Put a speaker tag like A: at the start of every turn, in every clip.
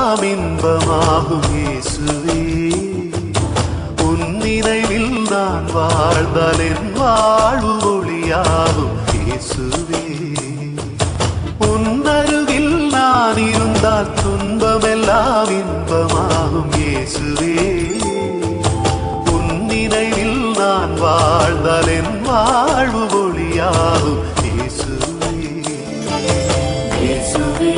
A: துன்பமெல்லாம் இன்பமாகும் இயேசுவே. உன் நினைவில் நான் வாழ்ந்தால் என் வாழ்வு ஒளியாகும் இயேசுவே. உன் அருகில் நான் இருந்தால் துன்பமெல்லாம் இன்பமாகும் இயேசுவே. உன் நினைவில் நான் வாழ்ந்தால் என் வாழ்வு ஒளியாகும் இயேசுவே. இயேசுவே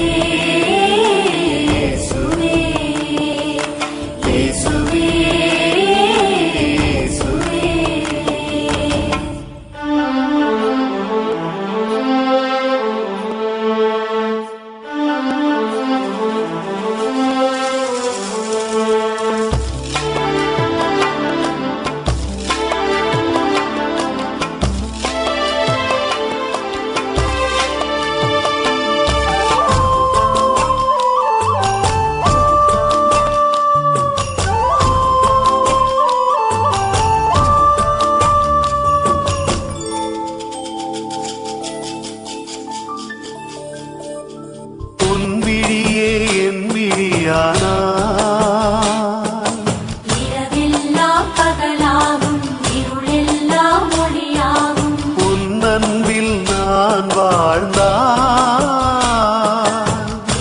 B: இரவெல்லாம் பகலாகும், இருளெல்லாம் ஒளியாகும்.
A: உன் அன்பில் நான் வாழ்ந்தால்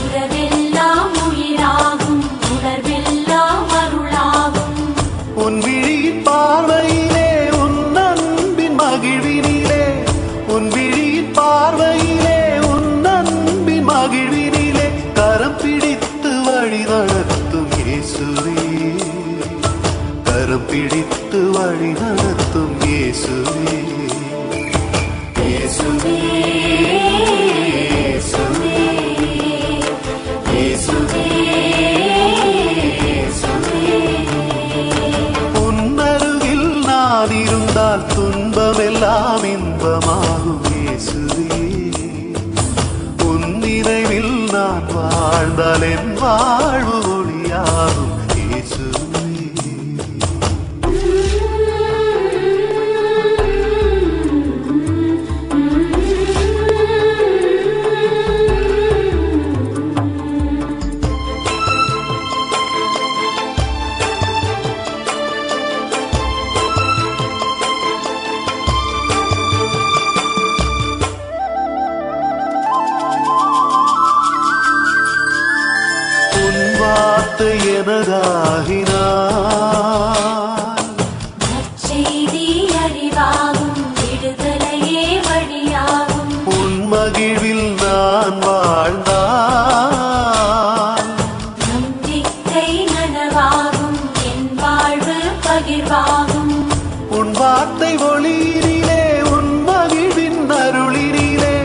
B: இரவெல்லாம் உயிராகும், உணர்வெல்லாம் அருளாகும்.
A: உன் விழியின் பார்வையிலே உன் அன்பின் மகிழ்வினிலே, உன் விழியின் பார்வையிலே உன் அன்பின் மகிழ்வினிலே கரம் பிடித்து வழி நடத்தும் இயேசுவே. கரம் பிடித்து வழி நடத்தும் இயேசுவே. இயேசுவே இயேசுவே இயேசுவே. உன் அருகில் நான் இருந்தால் துன்பமெல்லாம் இன்பமாகும் இயேசுவே. உன் நினைவில் நான் வாழ்ந்தால் என் வாழ்வு ஒளியாகும் இயேசுவே. வார்த்தை எனதாகினார்,
B: நற்செய்தி அறிவாகும், விடுதலையே வழியாகும்.
A: உன் மகிழ்வில் நான் வாழ்ந்தால்
B: நம்பிக்கை நனவாகும், என் வாழ்வு பகிர்வாகும்.
A: உன் வார்த்தை ஒளியினிலே உன் மகிழ்வின் அருளினிலே,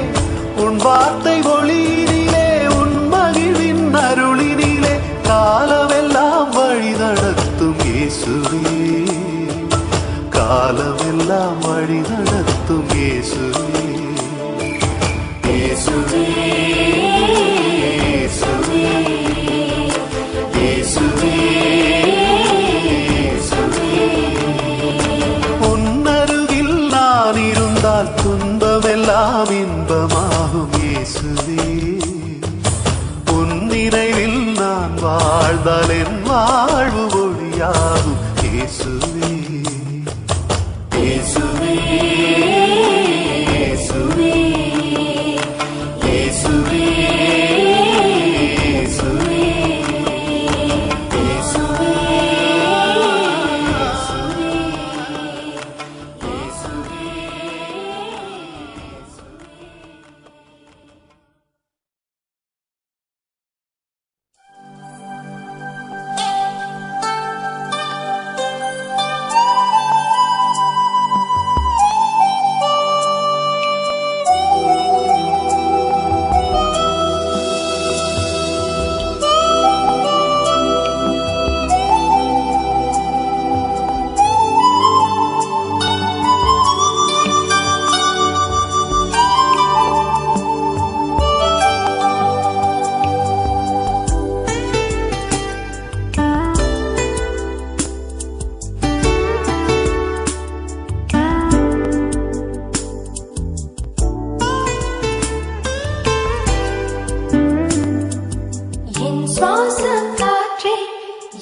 A: உன் வார்த்தை ஒளியினிலே உன் மகிழ்வின் அருளினிலே காலமெல்லாம் வழி நடத்தும் இயேசுவே. காலமெல்லாம் வழி நடத்தும் இயேசுவே. இயேசுவே இயேசுவே இயேசுவே இயேசுவே. உன் அருகில் நான் இருந்தால் துன்பமெல்லாம் இன்பமாகும் இயேசுவே. உன் நினைவில் நான் வாழ்ந்தால் என் வாழ்வு ஒளியாகும் இயேசுவே. இயேசுவே இயேசுவே இயேசுவே இயேசுவே இயேசுவே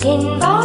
B: என் வாழ்வு